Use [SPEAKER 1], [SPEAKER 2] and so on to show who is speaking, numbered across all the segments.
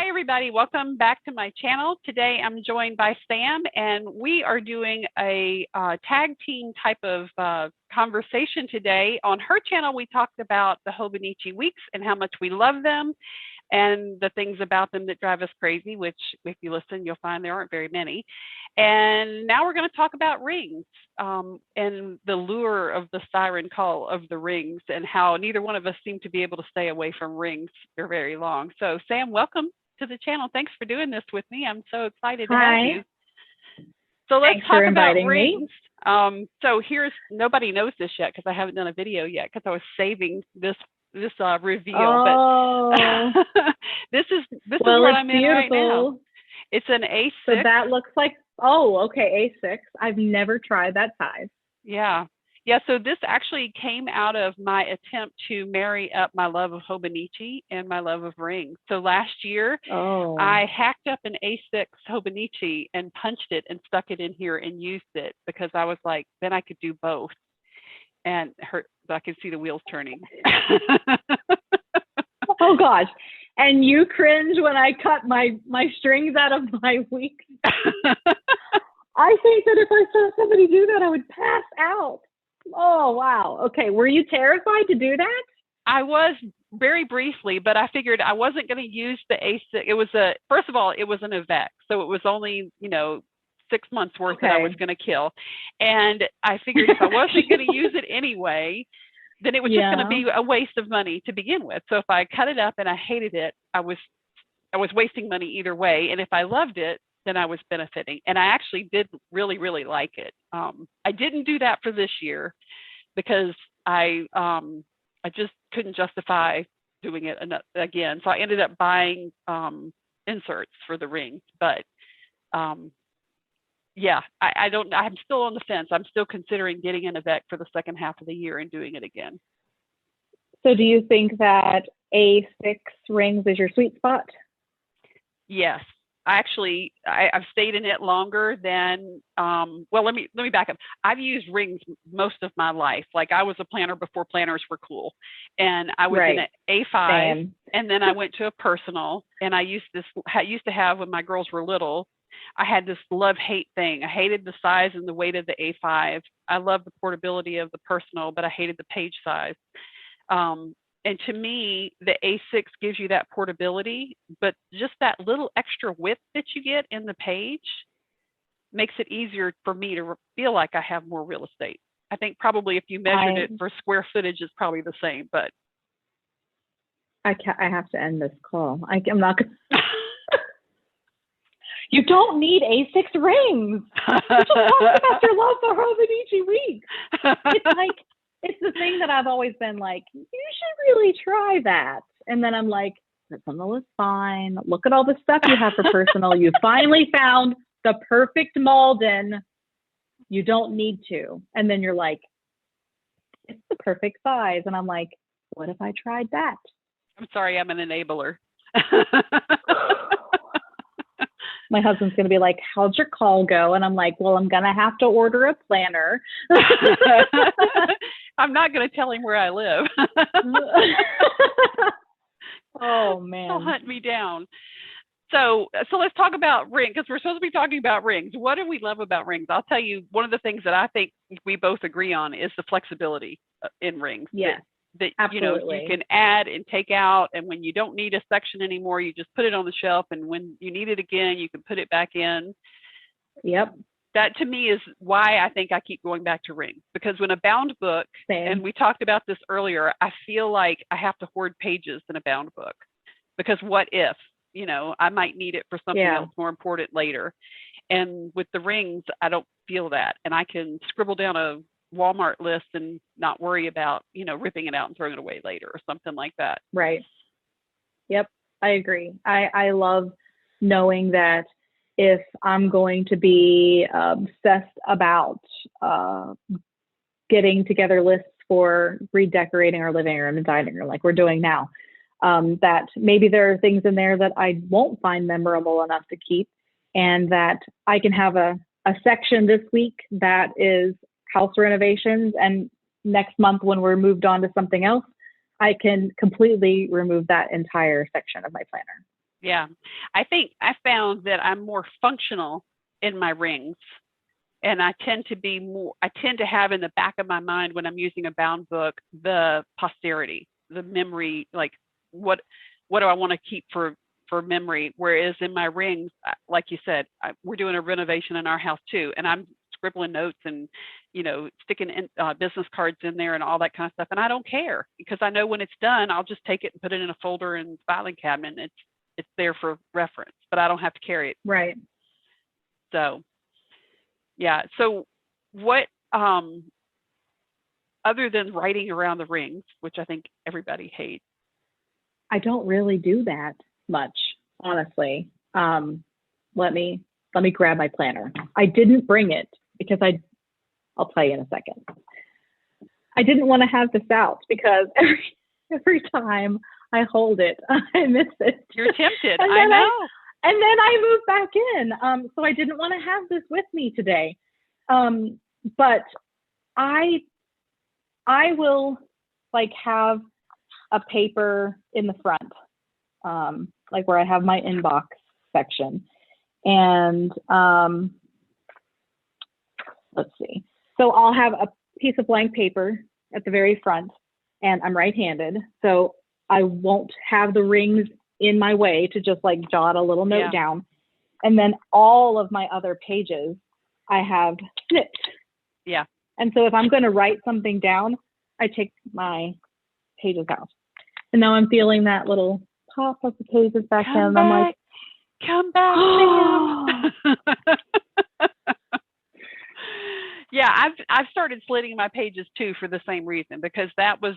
[SPEAKER 1] Hi, everybody. Welcome back to my channel. Today, I'm joined by Sam, and we are doing a tag team type of conversation today. On her channel, we talked about the Hobonichi Weeks and how much we love them and the things about them that drive us crazy, which if you listen, you'll find there aren't very many. And now we're going to talk about rings and the lure of the siren call of the rings and how neither one of us seem to be able to stay away from rings for very long. So Sam, welcome to the channel. Thanks for doing this with me. I'm so excited to have you. So let's talk about rings. So nobody knows this yet because I haven't done a video yet because I was saving this reveal.
[SPEAKER 2] Oh.
[SPEAKER 1] But this is what I'm in right now. It's an A6.
[SPEAKER 2] So that looks like, okay, A6. I've never tried that size.
[SPEAKER 1] Yeah. So this actually came out of my attempt to marry up my love of Hobonichi and my love of rings. So last year, I hacked up an A6 Hobonichi and punched it and stuck it in here and used it because I was like, then I could do both. And I could see the wheels turning.
[SPEAKER 2] Oh gosh. And you cringe when I cut my strings out of my weeks. I think that if I saw somebody do that, I would pass out. Oh, wow. Okay. Were you terrified to do that?
[SPEAKER 1] I was very briefly, but I figured I wasn't going to use the A6. First of all, it was an Avec. So it was only, 6 months worth that I was going to kill. And I figured if I wasn't going to use it anyway, then it was just going to be a waste of money to begin with. So if I cut it up and I hated it, I was wasting money either way. And if I loved it, then I was benefiting. And I actually did really, really like it. I didn't do that for this year because I just couldn't justify doing it again. So I ended up buying inserts for the rings. But I'm still on the fence. I'm still considering getting an Avec for the second half of the year and doing it again.
[SPEAKER 2] So do you think that A6 rings is your sweet spot?
[SPEAKER 1] Yes. I've stayed in it longer than, let me back up. I've used rings most of my life. Like I was a planner before planners were cool. And I was in an A5 and then I went to a personal, and I used to have when my girls were little, I had this love-hate thing. I hated the size and the weight of the A5. I loved the portability of the personal, but I hated the page size. And to me, the A6 gives you that portability, but just that little extra width that you get in the page makes it easier for me to feel like I have more real estate. I think probably if you measured it for square footage, it's probably the same, but.
[SPEAKER 2] I have to end this call. I'm not going to. You don't need A6 rings. You just talked about your love for Hobonichi Weeks. It's the thing that I've always been like, you should really try that. And then I'm like, personal is fine. Look at all the stuff you have for personal. You finally found the perfect Malden. You don't need to. And then you're like, it's the perfect size. And I'm like, what if I tried that?
[SPEAKER 1] I'm sorry, I'm an enabler.
[SPEAKER 2] My husband's going to be like, how'd your call go? And I'm like, well, I'm going to have to order a planner.
[SPEAKER 1] I'm not going to tell him where I live.
[SPEAKER 2] Oh, man.
[SPEAKER 1] He'll hunt me down. So let's talk about rings, because we're supposed to be talking about rings. What do we love about rings? I'll tell you, one of the things that I think we both agree on is the flexibility in rings.
[SPEAKER 2] Yes.
[SPEAKER 1] That you can add and take out, and when you don't need a section anymore, you just put it on the shelf, and when you need it again, you can put it back in.
[SPEAKER 2] Yep.
[SPEAKER 1] That to me is why I think I keep going back to rings, because when a bound book, and we talked about this earlier, I feel like I have to hoard pages in a bound book, because what if, I might need it for something else more important later. And with the rings, I don't feel that, and I can scribble down a Walmart list and not worry about, ripping it out and throwing it away later or something like that.
[SPEAKER 2] Right. Yep. I agree. I love knowing that if I'm going to be obsessed about getting together lists for redecorating our living room and dining room, like we're doing now, that maybe there are things in there that I won't find memorable enough to keep, and that I can have a section this week that is house renovations, and next month when we're moved on to something else, I can completely remove that entire section of my planner.
[SPEAKER 1] Yeah. I think I found that I'm more functional in my rings. And I tend to have in the back of my mind when I'm using a bound book, the posterity, the memory, like what do I want to keep for memory? Whereas in my rings, like you said, we're doing a renovation in our house too. And I'm scribbling notes and, sticking business cards in there and all that kind of stuff. And I don't care because I know when it's done, I'll just take it and put it in a folder in the filing cabinet. And it's there for reference, but I don't have to carry it.
[SPEAKER 2] Right.
[SPEAKER 1] So, yeah. So what, other than writing around the rings, which I think everybody hates?
[SPEAKER 2] I don't really do that much, honestly. Let me grab my planner. I didn't bring it because I'll tell you in a second. I didn't want to have this out because every time I hold it, I miss it.
[SPEAKER 1] You're tempted. I know.
[SPEAKER 2] And then I move back in. So I didn't want to have this with me today. But I will have a paper in the front, like where I have my inbox section. And let's see. So I'll have a piece of blank paper at the very front, and I'm right-handed. So I won't have the rings in my way to just jot a little note down. And then all of my other pages I have snipped.
[SPEAKER 1] Yeah.
[SPEAKER 2] And so if I'm going to write something down, I take my pages out. And now I'm feeling that little pop of the pages back in. And I'm like,
[SPEAKER 1] come back, Sam. Yeah, I've started slitting my pages too for the same reason, because that was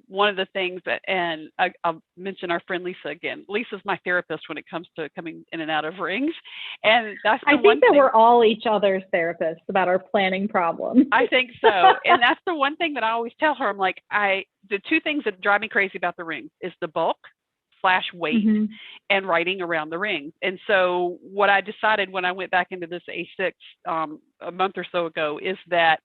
[SPEAKER 1] one of the things that, and I'll mention our friend Lisa again. Lisa's my therapist when it comes to coming in and out of rings. And that's
[SPEAKER 2] I think that we're all each other's therapists about our planning problems.
[SPEAKER 1] I think so. And that's the one thing that I always tell her. I'm like, the two things that drive me crazy about the rings is the bulk / weight and writing around the rings. And so what I decided when I went back into this A6 a month or so ago is that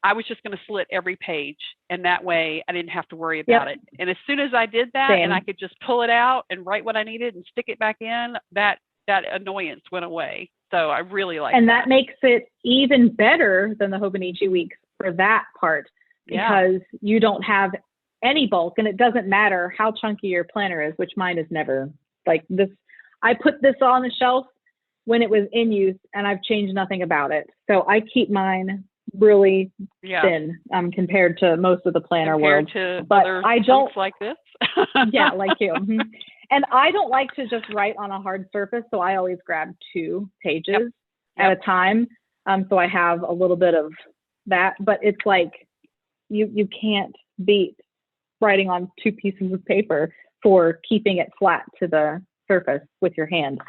[SPEAKER 1] I was just going to slit every page, and that way I didn't have to worry about it. And as soon as I did that, and I could just pull it out and write what I needed and stick it back in, that annoyance went away. So I really like that.
[SPEAKER 2] And that makes it even better than the Hobonichi Weeks for that part, because you don't have any bulk, and it doesn't matter how chunky your planner is, which mine is never like this. I put this on the shelf when it was in use, and I've changed nothing about it. So I keep mine really thin compared to most of the planner world.
[SPEAKER 1] But I don't like this.
[SPEAKER 2] Yeah, like you. And I don't like to just write on a hard surface, so I always grab 2 pages at a time. So I have a little bit of that, but it's like you can't beat writing on 2 pieces of paper for keeping it flat to the surface with your hand.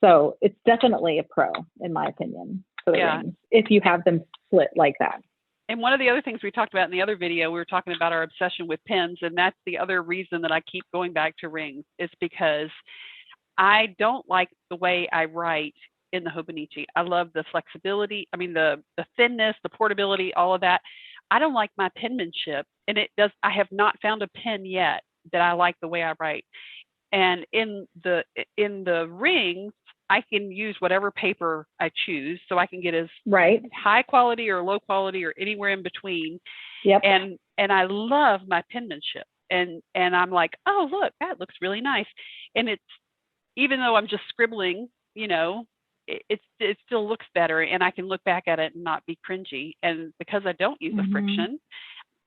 [SPEAKER 2] So it's definitely a pro, in my opinion, for the rings, if you have them split like that.
[SPEAKER 1] And one of the other things we talked about in the other video, we were talking about our obsession with pens, and that's the other reason that I keep going back to rings, is because I don't like the way I write in the Hobonichi. I love the flexibility. I mean, the thinness, the portability, all of that. I don't like my penmanship, and I have not found a pen yet that I like the way I write. And in the rings, I can use whatever paper I choose, so I can get as high quality or low quality or anywhere in between. And I love my penmanship. And I'm like, oh, look, that looks really nice. And it's, even though I'm just scribbling, it still looks better, and I can look back at it and not be cringy. And because I don't use the friction,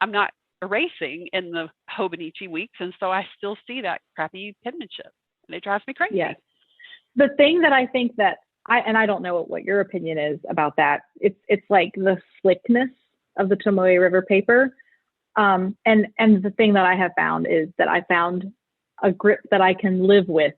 [SPEAKER 1] I'm not erasing in the Hobonichi Weeks, and so I still see that crappy penmanship, and it drives me crazy.
[SPEAKER 2] Yes. The thing that I think that I don't know what your opinion is about that. It's like the slickness of the Tomoe River paper. And the thing that I have found is that I found a grip that I can live with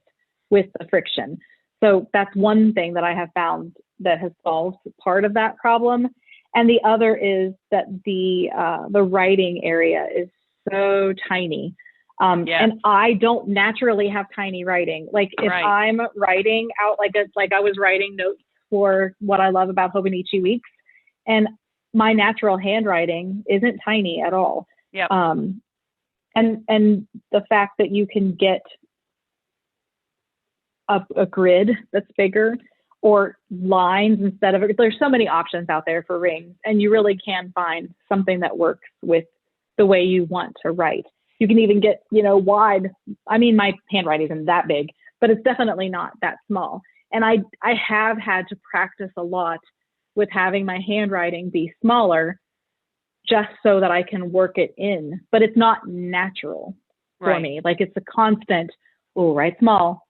[SPEAKER 2] the friction. So that's one thing that I have found that has solved part of that problem. And the other is that the writing area is so tiny. And I don't naturally have tiny writing. Like if I'm writing out like I was writing notes for what I love about Hobonichi Weeks, and my natural handwriting isn't tiny at all. And the fact that you can get a grid that's bigger, or lines instead of, there's so many options out there for rings, and you really can find something that works with the way you want to write. You can even get, wide. I mean, my handwriting isn't that big, but it's definitely not that small. And I have had to practice a lot with having my handwriting be smaller just so that I can work it in, but it's not natural for me. Like, it's a constant, write small,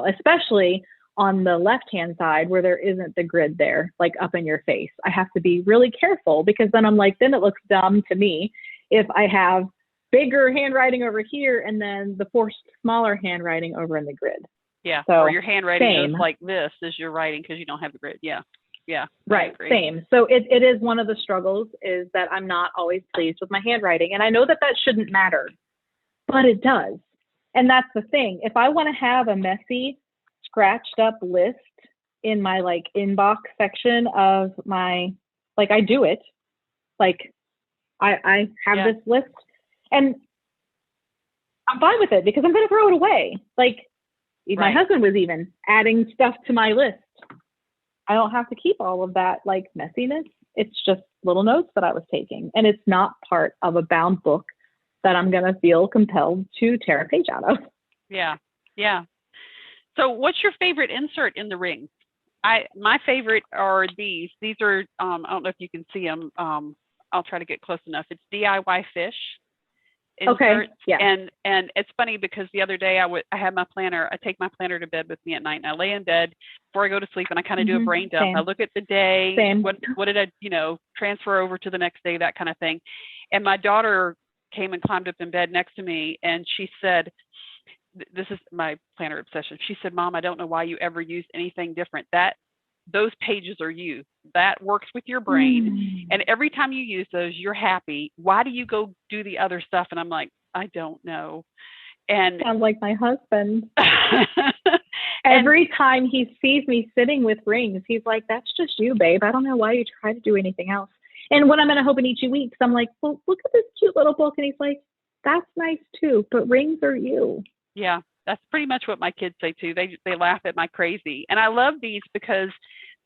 [SPEAKER 2] especially on the left-hand side where there isn't the grid there, like up in your face. I have to be really careful, because then I'm like, then it looks dumb to me if I have bigger handwriting over here and then the forced smaller handwriting over in the grid.
[SPEAKER 1] Yeah.
[SPEAKER 2] So,
[SPEAKER 1] or your handwriting goes like this as you're writing because you don't have the grid. Yeah. Yeah.
[SPEAKER 2] Right. Same. So it is one of the struggles, is that I'm not always pleased with my handwriting. And I know that shouldn't matter, but it does. And that's the thing. If I want to have a messy, scratched up list in my like inbox section of my, like, I do it, like I have this list, and I'm fine with it because I'm going to throw it away. Like, my husband was even adding stuff to my list. I don't have to keep all of that like messiness. It's just little notes that I was taking, and it's not part of a bound book that I'm going to feel compelled to tear a page out of.
[SPEAKER 1] Yeah. Yeah. So what's your favorite insert in the ring? My favorite are these. These are, I don't know if you can see them. I'll try to get close enough. It's DIY fish inserts.
[SPEAKER 2] Okay. Yeah.
[SPEAKER 1] And it's funny because the other day I had my planner. I take my planner to bed with me at night, and I lay in bed before I go to sleep, and I kind of do a brain dump.
[SPEAKER 2] Same.
[SPEAKER 1] I look at the day.
[SPEAKER 2] Same.
[SPEAKER 1] What did I, transfer over to the next day, that kind of thing. And my daughter came and climbed up in bed next to me, and she said, this is my planner obsession. She said, Mom, I don't know why you ever use anything different. Those pages are you. That works with your brain. And every time you use those, you're happy. Why do you go do the other stuff? And I'm like, I don't know. And
[SPEAKER 2] sounds like my husband. Every time he sees me sitting with rings, he's like, that's just you, babe. I don't know why you try to do anything else. And when I'm in a Hobonichi Weeks, I'm like, well, look at this cute little book. And he's like, that's nice too, but rings are you.
[SPEAKER 1] Yeah, that's pretty much what my kids say too. They laugh at my crazy. And I love these because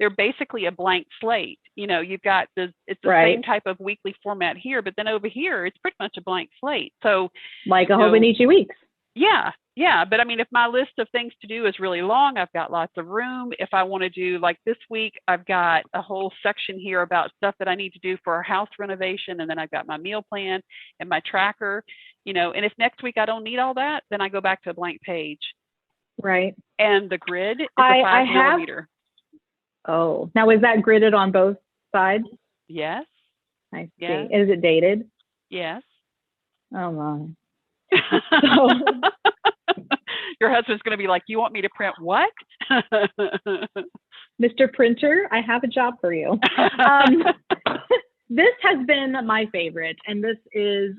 [SPEAKER 1] they're basically a blank slate. You've got it's the same type of weekly format here, but then over here, it's pretty much a blank slate. So
[SPEAKER 2] like a Hobonichi Weeks.
[SPEAKER 1] Yeah. Yeah. But I mean, if my list of things to do is really long, I've got lots of room. If I want to do, like this week, I've got a whole section here about stuff that I need to do for our house renovation. And then I've got my meal plan and my tracker, and if next week I don't need all that, then I go back to a blank page.
[SPEAKER 2] Right.
[SPEAKER 1] And the grid is a 5 millimeter.
[SPEAKER 2] Oh, now is that gridded on both sides?
[SPEAKER 1] Yes.
[SPEAKER 2] I see.
[SPEAKER 1] Yes.
[SPEAKER 2] Is it dated?
[SPEAKER 1] Yes.
[SPEAKER 2] Oh, my.
[SPEAKER 1] Your husband's going to be like, you want me to print what?
[SPEAKER 2] Mr. Printer, I have a job for you. This has been my favorite, and this is,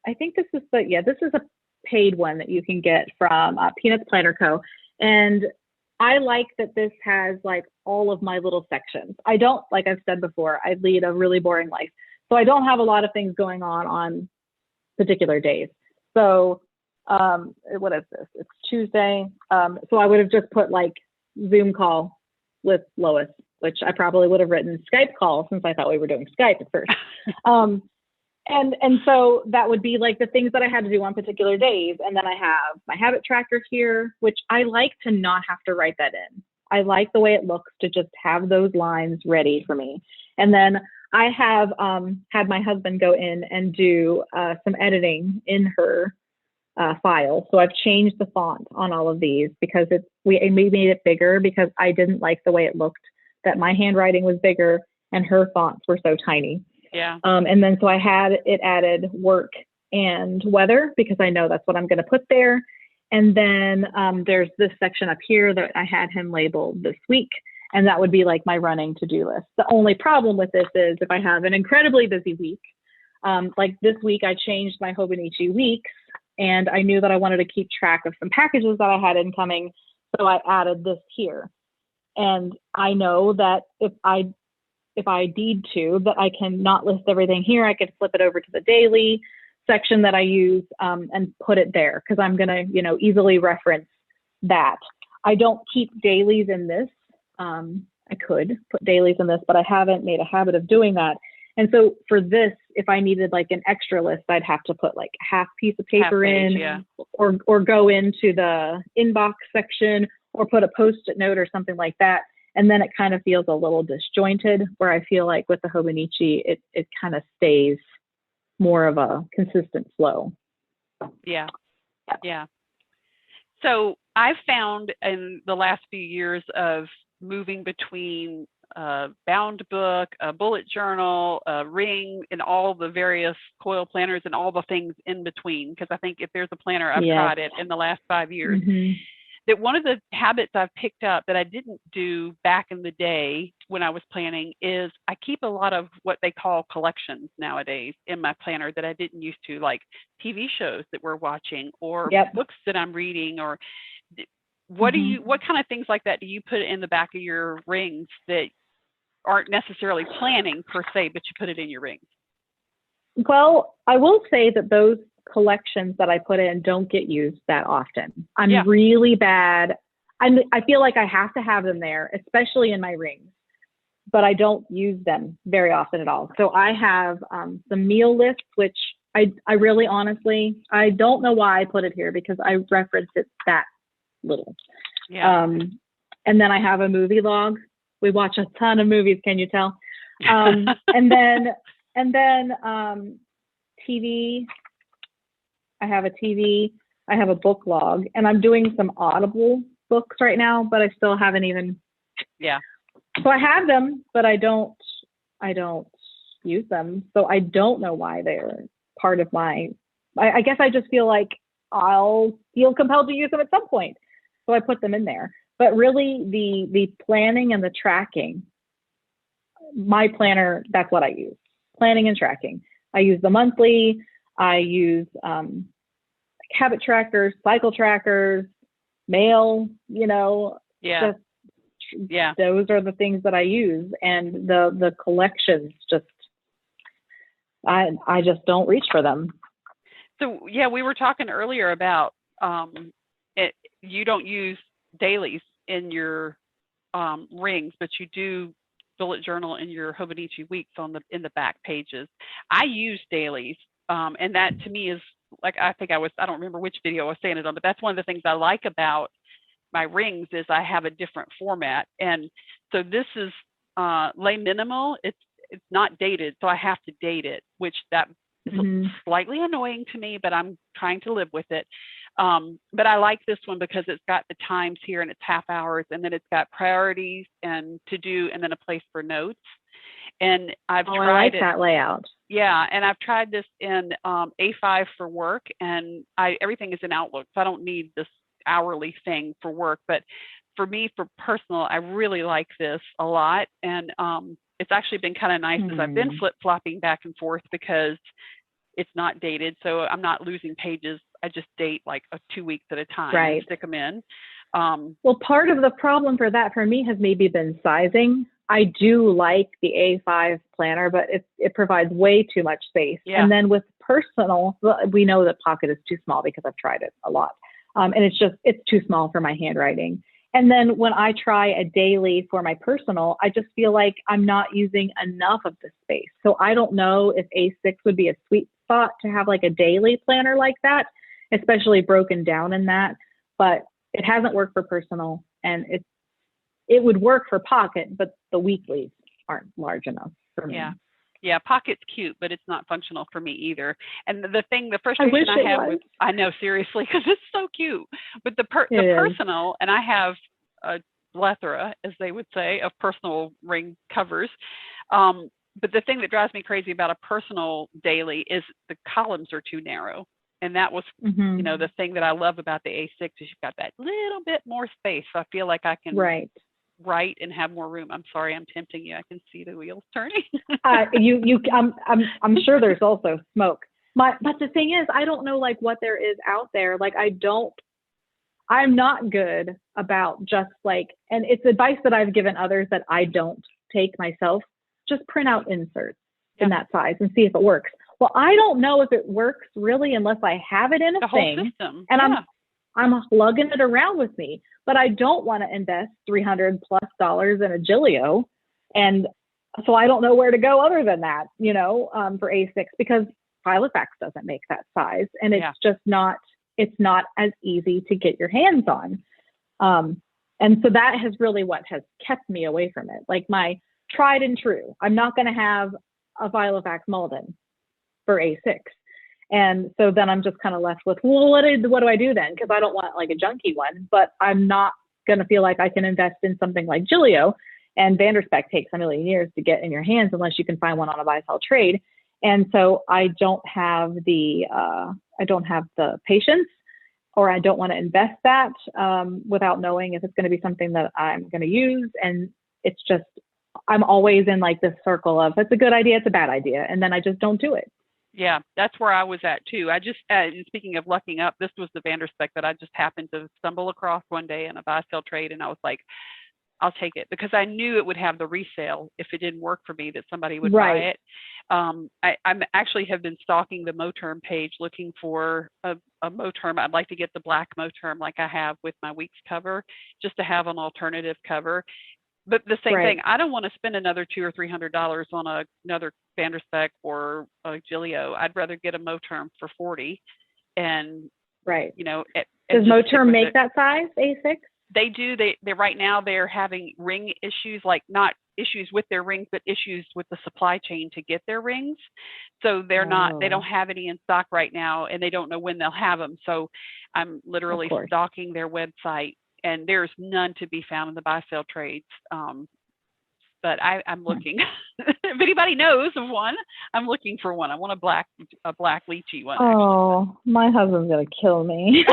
[SPEAKER 2] I think this is this is a paid one that you can get from Peanuts Planner Co. And I like that this has like all of my little sections. I don't, like I've said before, I lead a really boring life. So I don't have a lot of things going on particular days. So what is this? It's Tuesday. So I would have just put like Zoom call with Lois, which I probably would have written Skype call, since I thought we were doing Skype at first. And so that would be like the things that I had to do on particular days. And then I have my habit tracker here, which I like to not have to write that in. I like the way it looks to just have those lines ready for me. And then I have had my husband go in and do some editing in her file. So I've changed the font on all of these because we made it bigger, because I didn't like the way it looked, that my handwriting was bigger and her fonts were so tiny.
[SPEAKER 1] Yeah.
[SPEAKER 2] And then so I had it added work and weather, because I know that's what I'm going to put there. And then there's this section up here that I had him labeled this week, and that would be like my running to-do list. The only problem with this is if I have an incredibly busy week, like this week I changed my Hobonichi Weeks, and I knew that I wanted to keep track of some packages that I had incoming, so I added this here. And I know that if I need to, that I can not list everything here. I could flip it over to the daily section that I use and put it there, because I'm going to, easily reference that. I don't keep dailies in this. I could put dailies in this, but I haven't made a habit of doing that. And so for this, if I needed like an extra list, I'd have to put like a half piece of paper in, or go into the inbox section, or put a Post-it note or something like that. And then it kind of feels a little disjointed, where I feel like with the Hobonichi, it kind of stays more of a consistent flow.
[SPEAKER 1] Yeah. Yeah. So I've found in the last few years of moving between a bound book, a bullet journal, a ring, and all the various coil planners and all the things in between, because I think if there's a planner, I've tried it in the last 5 years, that one of the habits I've picked up that I didn't do back in the day when I was planning is I keep a lot of what they call collections nowadays in my planner that I didn't used to, like TV shows that we're watching, or books that I'm reading, or what kind of things like that do you put in the back of your rings that aren't necessarily planning per se, but you put it in your rings?
[SPEAKER 2] Well, I will say that those collections that I put in don't get used that often. I'm really bad. I feel like I have to have them there, especially in my rings, but I don't use them very often at all. So I have some meal lists, which I really honestly, I don't know why I put it here, because I referenced it that little. And then I have a movie log. We watch a ton of movies, can you tell? And then TV. I have a TV. I have a book log, and I'm doing some Audible books right now, but I still haven't even. So I have them, but I don't use them. So I don't know why they're part of my. I guess I just feel like I'll feel compelled to use them at some point, so I put them in there. But really, the planning and the tracking, my planner, that's what I use. Planning and tracking. I use the monthly. I use habit trackers, cycle trackers, mail, those are the things that I use. And the collections, just, I just don't reach for them.
[SPEAKER 1] So, we were talking earlier about you don't use dailies in your rings, but you do bullet journal in your Hobonichi Weeks in the back pages. I use dailies, and that to me is like, I don't remember which video I was saying it on, but that's one of the things I like about my rings is I have a different format. And so this is lay minimal. It's not dated, so I have to date it, which that is slightly annoying to me, but I'm trying to live with it. But I like this one because it's got the times here, and it's half hours, and then it's got priorities and to do, and then a place for notes. And I've tried
[SPEAKER 2] I like that layout.
[SPEAKER 1] Yeah, and I've tried this in A5 for work, and everything is in Outlook, so I don't need this hourly thing for work. But for me, for personal, I really like this a lot, and it's actually been kind of nice as I've been flip-flopping back and forth, because it's not dated, so I'm not losing pages. I just date like 2 weeks at a time and stick them in.
[SPEAKER 2] Well, part of the problem for that for me has maybe been sizing. I do like the A5 planner, but it provides way too much space. And then with personal, we know that Pocket is too small because I've tried it a lot. And it's too small for my handwriting. And then when I try a daily for my personal, I just feel like I'm not using enough of the space. So I don't know if A6 would be a sweet spot to have like a daily planner like that, especially broken down in that. But it hasn't worked for personal, and it would work for Pocket, but the weeklies aren't large enough for me.
[SPEAKER 1] Yeah, Pocket's cute, but it's not functional for me either. And the frustration I have with, I know, seriously, because it's so cute. But the personal, and I have a plethora, as they would say, of personal ring covers. But the thing that drives me crazy about a personal daily is the columns are too narrow. And that was, the thing that I love about the A6 is you've got that little bit more space. So I feel like I can write and have more room. I'm sorry, I'm tempting you. I can see the wheels turning.
[SPEAKER 2] I'm sure there's also smoke. But the thing is, I don't know like what there is out there. Like I'm not good about just like, and it's advice that I've given others that I don't take myself. Just print out inserts in that size and see if it works. Well, I don't know if it works really unless I have it in a thing.
[SPEAKER 1] The whole system.
[SPEAKER 2] And I'm lugging it around with me, but I don't want to invest $300+ in a Gilio. And so I don't know where to go other than that, for A6, because Filofax doesn't make that size. And it's just not, it's not as easy to get your hands on. And so that has really what has kept me away from it. Like my tried and true, I'm not going to have a Filofax Malden for A6. And so then I'm just kind of left with, well, what do I do then? Because I don't want like a junky one, but I'm not going to feel like I can invest in something like Gilio. And Vanderspec takes a million years to get in your hands unless you can find one on a buy-sell trade. And so I don't have the patience, or I don't want to invest that without knowing if it's going to be something that I'm going to use. And it's just, I'm always in like this circle of, it's a good idea, it's a bad idea. And then I just don't do it.
[SPEAKER 1] Yeah, that's where I was at too. I just, speaking of lucking up, this was the Vanderspec that I just happened to stumble across one day in a buy-sell trade. And I was like, I'll take it, because I knew it would have the resale if it didn't work for me, that somebody would buy it. I'm actually have been stalking the Moterm page looking for a Moterm. I'd like to get the black Moterm like I have with my Weeks cover, just to have an alternative cover. But the same thing, I don't want to spend another $200 or $300 on another Vanderspec or a Gilio. I'd rather get a Moterm for $40. And
[SPEAKER 2] does Moterm make that size A6?
[SPEAKER 1] They do. They right now they're having ring issues, like not issues with their rings, but issues with the supply chain to get their rings. So they don't have any in stock right now, and they don't know when they'll have them. So I'm literally stalking their website, and there's none to be found in the buy-sell trades. But I'm looking. If anybody knows of one, I'm looking for one. I want a black lychee one.
[SPEAKER 2] Oh, my husband's gonna kill me.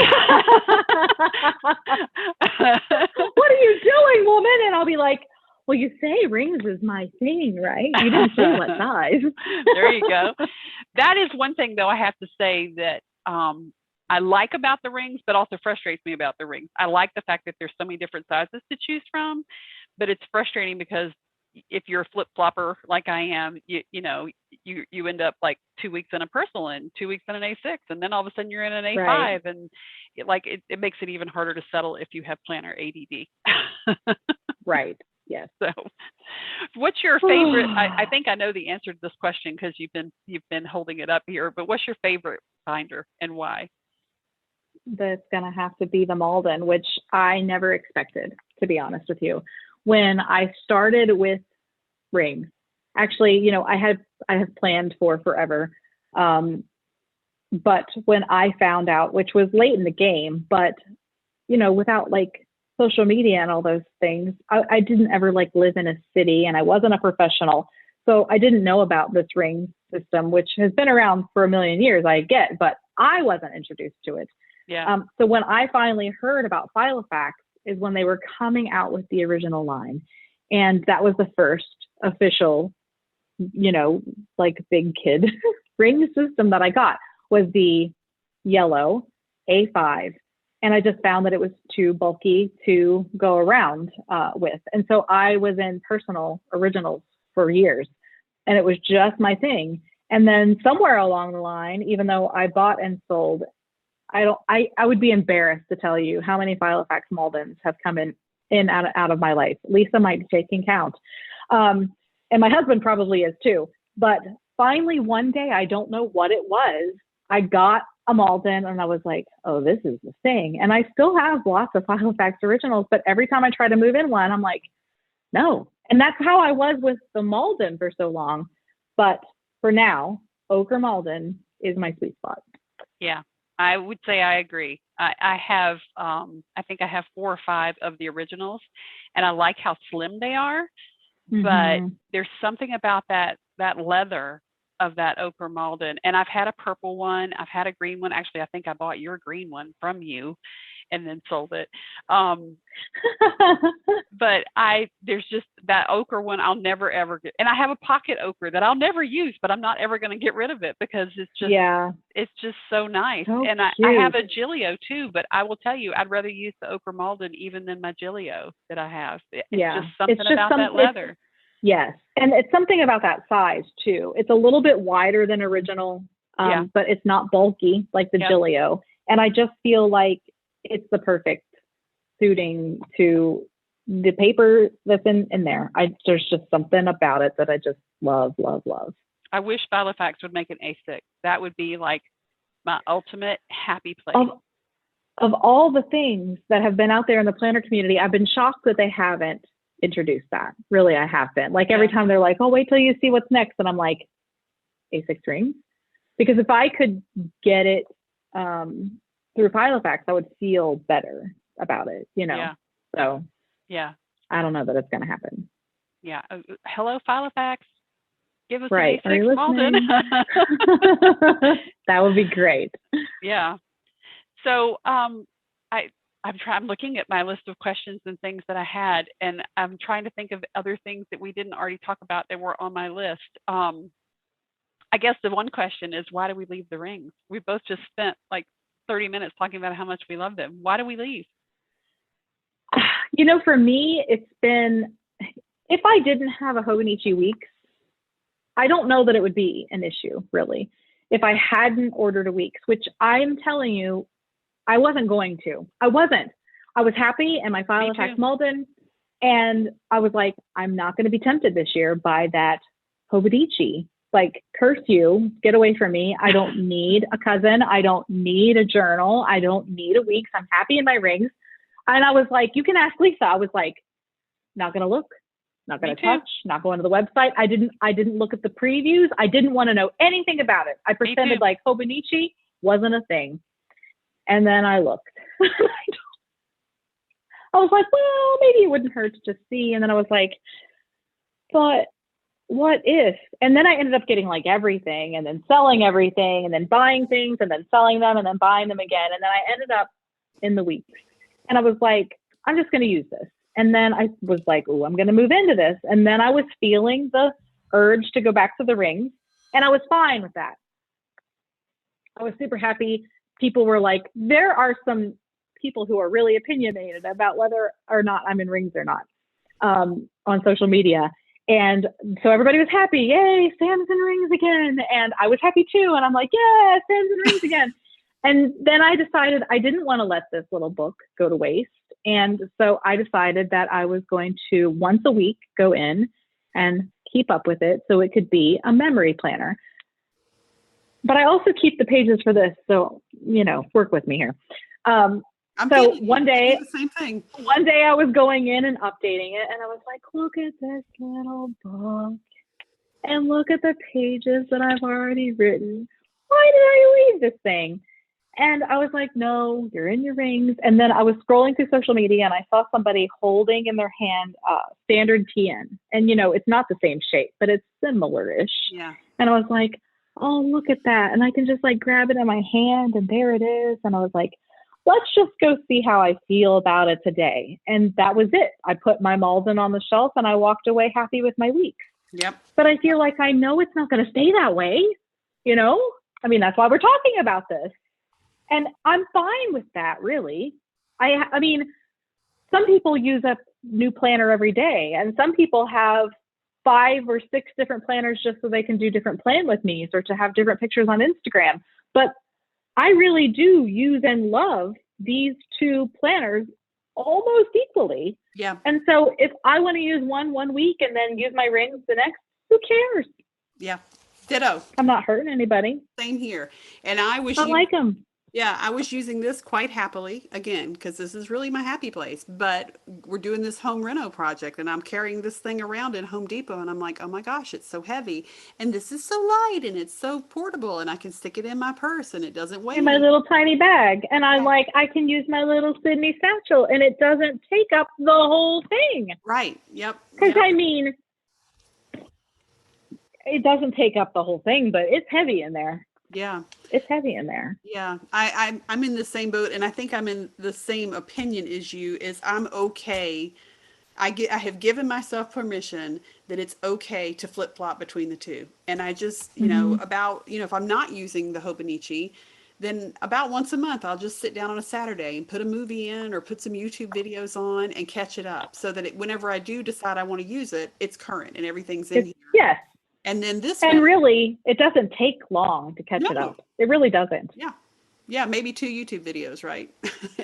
[SPEAKER 2] What are you doing, woman? And I'll be like, well, you say rings is my thing, right? You didn't say what size.
[SPEAKER 1] There you go. That is one thing, though, I have to say that I like about the rings, but also frustrates me about the rings. I like the fact that there's so many different sizes to choose from, but it's frustrating because if you're a flip flopper like I am, you end up like 2 weeks in a personal and 2 weeks in an A6, and then all of a sudden you're in an A5, and it makes it even harder to settle if you have planner ADD.
[SPEAKER 2] Right. Yes.
[SPEAKER 1] So, what's your favorite? I think I know the answer to this question because you've been holding it up here. But what's your favorite binder and why?
[SPEAKER 2] That's gonna have to be the Malden, which I never expected, to be honest with you. When I started with rings, actually, I have planned for forever. But when I found out, which was late in the game, but, without like social media and all those things, I didn't ever like live in a city, and I wasn't a professional. So I didn't know about this ring system, which has been around for a million years, I get, but I wasn't introduced to it.
[SPEAKER 1] Yeah.
[SPEAKER 2] So when I finally heard about Filofax is when they were coming out with the original line. And that was the first official, like big kid ring system that I got, was the yellow A5. And I just found that it was too bulky to go around with. And so I was in personal originals for years, and it was just my thing. And then somewhere along the line, even though I bought and sold, I would be embarrassed to tell you how many Filofax Maldens have come out of my life. Lisa might take and count. And my husband probably is too. But finally one day, I don't know what it was, I got a Malden and I was like, oh, this is the thing. And I still have lots of Filofax originals, but every time I try to move in one, I'm like, no. And that's how I was with the Malden for so long. But for now, ochre Malden is my sweet spot.
[SPEAKER 1] Yeah. I would say I agree. I have, I think I have 4 or 5 of the originals, and I like how slim they are. But there's something about that leather of that ochre Malden. And I've had a purple one. I've had a green one. Actually, I think I bought your green one from you and then sold it. But there's just that ochre one I'll never ever get. And I have a pocket ochre that I'll never use, but I'm not ever going to get rid of it because it's just so nice. So and I have a Gilio too, but I will tell you, I'd rather use the ochre Malden even than my Gilio that I have. It's just something about that leather.
[SPEAKER 2] Yes. And it's something about that size too. It's a little bit wider than original, but it's not bulky like the Gilio. And I just feel like it's the perfect suiting to the paper that's in there. There's just something about it that I just love, love, love.
[SPEAKER 1] I wish Filofax would make an A6. That would be like my ultimate happy place.
[SPEAKER 2] Of all the things that have been out there in the planner community, I've been shocked that they haven't introduced that. Really, I have been. Like every time they're like, oh, wait till you see what's next. And I'm like, A6 rings? Because if I could get it through Filofax, I would feel better about it, you know?
[SPEAKER 1] Yeah.
[SPEAKER 2] So
[SPEAKER 1] yeah,
[SPEAKER 2] I don't know that it's going to happen.
[SPEAKER 1] Yeah. Hello, Filofax. Give us
[SPEAKER 2] right.
[SPEAKER 1] an A6 Malden.
[SPEAKER 2] That would be great.
[SPEAKER 1] Yeah. So I'm looking at my list of questions and things that I had, and I'm trying to think of other things that we didn't already talk about that were on my list. I guess the one question is, why do we leave the rings? We both just spent like 30 minutes talking about how much we love them. Why do we leave?
[SPEAKER 2] You know, for me, it's been, if I didn't have a Hobonichi Weeks, I don't know that it would be an issue, really. If I hadn't ordered a Weeks, which I'm telling you, I wasn't going to. I wasn't. I was happy in my Filofax Maldens, and I was like, I'm not going to be tempted this year by that Hobonichi. Like, curse you, get away from me. I don't need a cousin. I don't need a journal. I don't need a Weeks. I'm happy in my rings. And I was like, you can ask Lisa. I was like, not going to look, not going to touch, not going to the website. I didn't look at the previews. I didn't want to know anything about it. I pretended like Hobonichi wasn't a thing. And then I looked. I was like, well, maybe it wouldn't hurt to just see. And then I was like, but what if? And then I ended up getting like everything, and then selling everything, and then buying things, and then selling them, and then buying them again. And then I ended up in the Weeks. And I was like, I'm just going to use this. And then I was like, oh, I'm going to move into this. And then I was feeling the urge to go back to the rings. And I was fine with that. I was super happy. People were like, there are some people who are really opinionated about whether or not I'm in rings or not on social media. And so everybody was happy. Yay, Sam's in rings again. And I was happy too. And I'm like, yeah, Sam's in rings again. And then I decided I didn't want to let this little book go to waste. And so I decided that I was going to once a week go in and keep up with it so it could be a memory planner. But I also keep the pages for this. So, you know, work with me here. So one day,
[SPEAKER 3] the same thing.
[SPEAKER 2] One day I was going in and updating it, and I was like, look at this little book and look at the pages that I've already written. Why did I leave this thing? And I was like, no, you're in your rings. And then I was scrolling through social media, and I saw somebody holding in their hand standard TN. And, you know, it's not the same shape, but it's similar-ish.
[SPEAKER 3] Yeah.
[SPEAKER 2] And I was like, oh, look at that. And I can just like grab it in my hand, and there it is. And I was like, let's just go see how I feel about it today. And that was it. I put my Malden on the shelf, and I walked away happy with my Weeks.
[SPEAKER 3] Yep.
[SPEAKER 2] But I feel like I know it's not going to stay that way. You know, I mean, that's why we're talking about this. And I'm fine with that, really. I mean, some people use a new planner every day, and some people have 5 or 6 different planners just so they can do different plan with me's or to have different pictures on Instagram. But I really do use and love these 2 planners almost equally.
[SPEAKER 3] Yeah.
[SPEAKER 2] And so if I want to use one week and then use my rings the next, who cares?
[SPEAKER 3] Yeah. Ditto.
[SPEAKER 2] I'm not hurting anybody.
[SPEAKER 3] Same here. And I wish
[SPEAKER 2] I like them.
[SPEAKER 3] Yeah, I was using this quite happily, again, because this is really my happy place. But we're doing this home reno project, and I'm carrying this thing around in Home Depot, and I'm like, oh my gosh, it's so heavy. And this is so light, and it's so portable, and I can stick it in my purse, and it doesn't weigh.
[SPEAKER 2] In my little tiny bag. And I'm like, I can use my little Sydney satchel, and it doesn't take up the whole thing.
[SPEAKER 3] Right. Yep.
[SPEAKER 2] Because, I mean, it doesn't take up the whole thing, but it's heavy in there.
[SPEAKER 3] Yeah.
[SPEAKER 2] It's heavy in there.
[SPEAKER 3] Yeah. I'm in the same boat, and I think I'm in the same opinion as you, is I'm okay. I have given myself permission that it's okay to flip-flop between the 2. And I just, you know, if I'm not using the Hobonichi, then about once a month, I'll just sit down on a Saturday and put a movie in or put some YouTube videos on and catch it up so that whenever I do decide I want to use it, it's current and everything's in here.
[SPEAKER 2] Yes.
[SPEAKER 3] And then
[SPEAKER 2] really, it doesn't take long to catch it up. It really doesn't.
[SPEAKER 3] Yeah. Yeah, maybe 2 YouTube videos, right?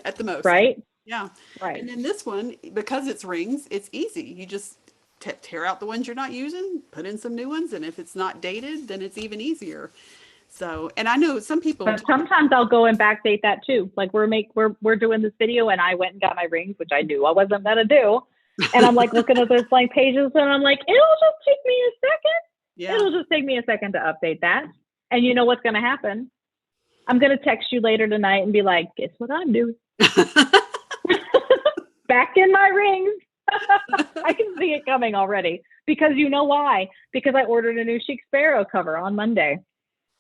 [SPEAKER 3] At the most.
[SPEAKER 2] right?
[SPEAKER 3] Yeah.
[SPEAKER 2] Right.
[SPEAKER 3] And then this one, because it's rings, it's easy. You just tear out the ones you're not using, put in some new ones, and if it's not dated, then it's even easier. So, and I know some people
[SPEAKER 2] But sometimes I'll go and backdate that too. Like we're doing this video and I went and got my rings, which I knew I wasn't gonna do. And I'm like looking at those blank pages and I'm like, it'll just take me a second.
[SPEAKER 3] yeah.
[SPEAKER 2] It'll just take me a second to update that. And you know what's gonna happen? I'm gonna text you later tonight and be like, guess what I'm doing? Back in my rings. I can see it coming already. Because you know why? Because I ordered a new Chic Sparrow cover on Monday.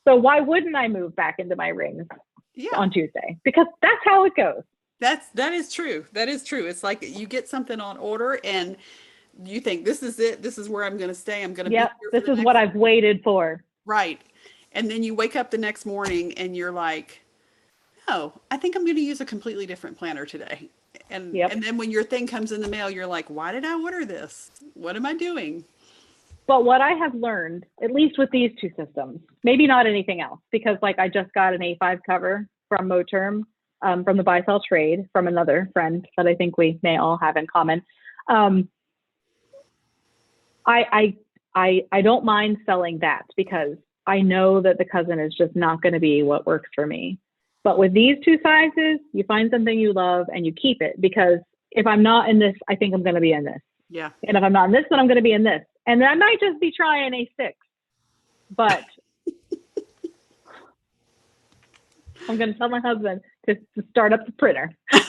[SPEAKER 2] So why wouldn't I move back into my rings on Tuesday? Because that's how it goes.
[SPEAKER 3] That is true. That is true. It's like you get something on order and you think this is it. This is where I'm going to stay. I'm going to be here for
[SPEAKER 2] this is what I've waited for.
[SPEAKER 3] Right. And then you wake up the next morning and you're like, oh, I think I'm going to use a completely different planner today. And then when your thing comes in the mail, you're like, why did I order this? What am I doing?
[SPEAKER 2] But what I have learned, at least with these two systems, maybe not anything else, because like I just got an A5 cover from Moterm, from the Buy Sell Trade from another friend that I think we may all have in common. I don't mind selling that because I know that the cousin is just not going to be what works for me. But with these two sizes, you find something you love and you keep it, because if I'm not in this, I think I'm going to be in this.
[SPEAKER 3] Yeah.
[SPEAKER 2] And if I'm not in this, then I'm going to be in this. And I might just be trying A6, but I'm going to tell my husband to start up the printer. I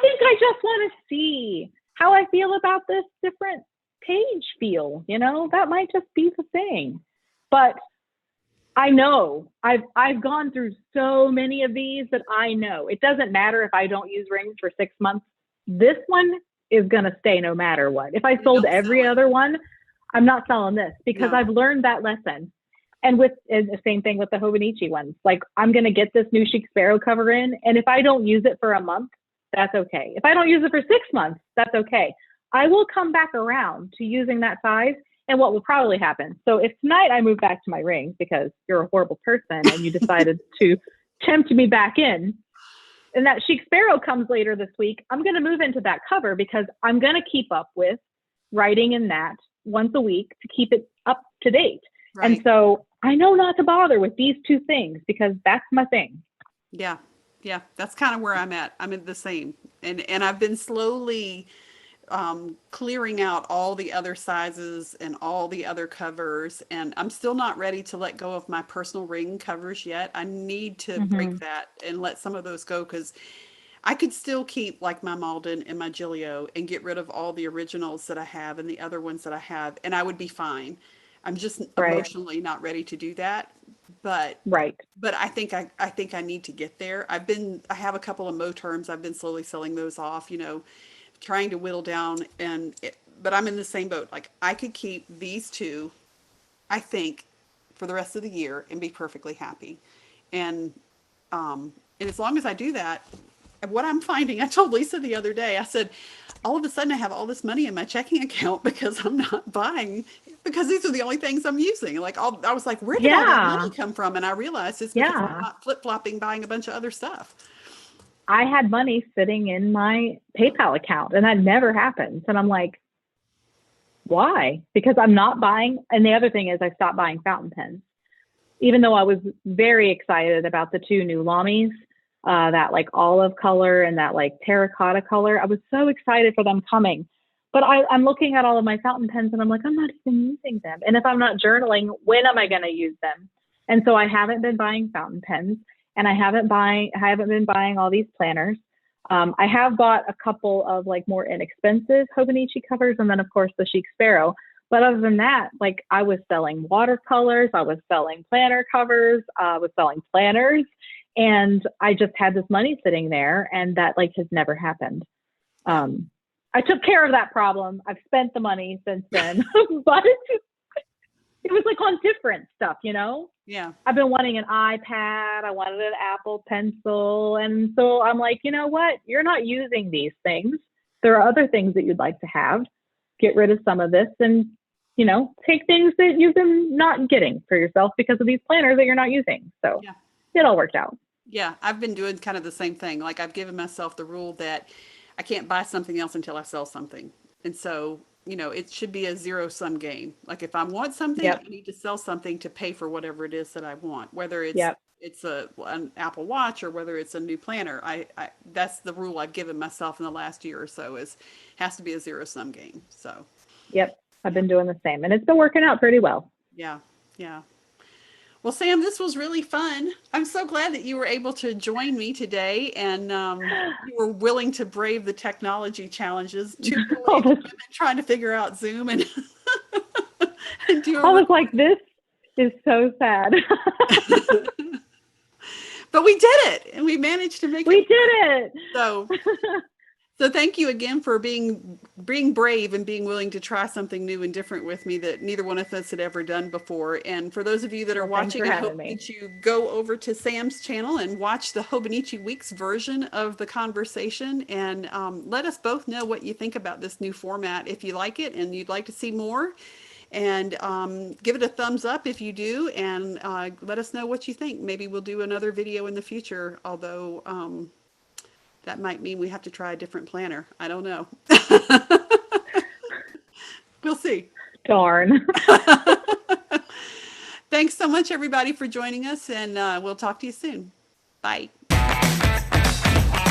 [SPEAKER 2] think I just want to see how I feel about this different page feel. You know, that might just be the thing. But I know I've gone through so many of these that I know it doesn't matter if I don't use rings for 6 months. This one is going to stay no matter what. If I sold every other one, I'm not selling this because I've learned that lesson. And the same thing with the Hobonichi ones. Like, I'm going to get this new Chic Sparrow cover in, and if I don't use it for a month, that's okay. If I don't use it for 6 months, that's okay. I will come back around to using that size. And what will probably happen? So if tonight I move back to my rings because you're a horrible person and you decided to tempt me back in, and that Chic Sparrow comes later this week, I'm going to move into that cover because I'm going to keep up with writing in that once a week to keep it up to date. Right. And so I know not to bother with these two things because that's my thing.
[SPEAKER 3] Yeah. Yeah. That's kind of where I'm at. I'm in the same. And I've been slowly clearing out all the other sizes and all the other covers, and I'm still not ready to let go of my personal ring covers yet. I need to break that and let some of those go, because I could still keep like my Malden and my Gilio and get rid of all the originals that I have and the other ones that I have, and I would be fine. I'm just emotionally not ready to do that. But I think I need to get there. I have a couple of Moterms. I've been slowly selling those off, trying to whittle down, but I'm in the same boat. Like, I could keep these two, I think, for the rest of the year and be perfectly happy. And as long as I do that, what I'm finding, I told Lisa the other day, I said, all of a sudden I have all this money in my checking account because I'm not buying, because these are the only things I'm using. Like, I was like, where did all that money come from? And I realized it's because I'm not flip-flopping, buying a bunch of other stuff.
[SPEAKER 2] I had money sitting in my PayPal account and that never happens. And I'm like, why? Because I'm not buying. And the other thing is I stopped buying fountain pens, even though I was very excited about the two new Lamis, that like olive color and that like terracotta color. I was so excited for them coming, but I'm looking at all of my fountain pens and I'm like, I'm not even using them. And if I'm not journaling, when am I going to use them? And so I haven't been buying fountain pens. And I haven't been buying all these planners. I have bought a couple of like more inexpensive Hobonichi covers, and then of course the Chic Sparrow. But other than that, like, I was selling watercolors, I was selling planner covers, I was selling planners, and I just had this money sitting there, and that like has never happened. I took care of that problem. I've spent the money since then, but it was like on different stuff, Yeah. I've been wanting an iPad. I wanted an Apple Pencil. And so I'm like, you know what? You're not using these things. There are other things that you'd like to have. Get rid of some of this and, take things that you've been not getting for yourself because of these planners that you're not using. So, it all worked out.
[SPEAKER 3] Yeah, I've been doing kind of the same thing. Like I've given myself the rule that I can't buy something else until I sell something. And so, it should be a zero-sum game. Like if I want something, I
[SPEAKER 2] Yep.
[SPEAKER 3] need to sell something to pay for whatever it is that I want, whether it's
[SPEAKER 2] Yep.
[SPEAKER 3] an Apple Watch or whether it's a new planner. That's the rule I've given myself in the last year or so is has to be a zero-sum game. So,
[SPEAKER 2] Yep. I've
[SPEAKER 3] yeah.
[SPEAKER 2] been doing the same, and it's been working out pretty well.
[SPEAKER 3] Yeah. Yeah. Well, Sam, this was really fun. I'm so glad that you were able to join me today and you were willing to brave the technology challenges. Two
[SPEAKER 2] I
[SPEAKER 3] middle-aged women trying to figure out Zoom and, and do a
[SPEAKER 2] was like, this is so sad.
[SPEAKER 3] But we did it and we managed to make
[SPEAKER 2] We
[SPEAKER 3] it.
[SPEAKER 2] did it.
[SPEAKER 3] So thank you again for being brave and being willing to try something new and different with me that neither one of us had ever done before. And for those of you that are
[SPEAKER 2] Well, thanks
[SPEAKER 3] watching,
[SPEAKER 2] for
[SPEAKER 3] I
[SPEAKER 2] having
[SPEAKER 3] hope
[SPEAKER 2] me.
[SPEAKER 3] that you go over to Sam's channel and watch the Hobonichi Weeks version of the conversation and let us both know what you think about this new format. If you like it and you'd like to see more, and give it a thumbs up if you do, and let us know what you think. Maybe we'll do another video in the future, although that might mean we have to try a different planner. I don't know. We'll see.
[SPEAKER 2] Darn.
[SPEAKER 3] Thanks so much, everybody, for joining us, and we'll talk to you soon. Bye.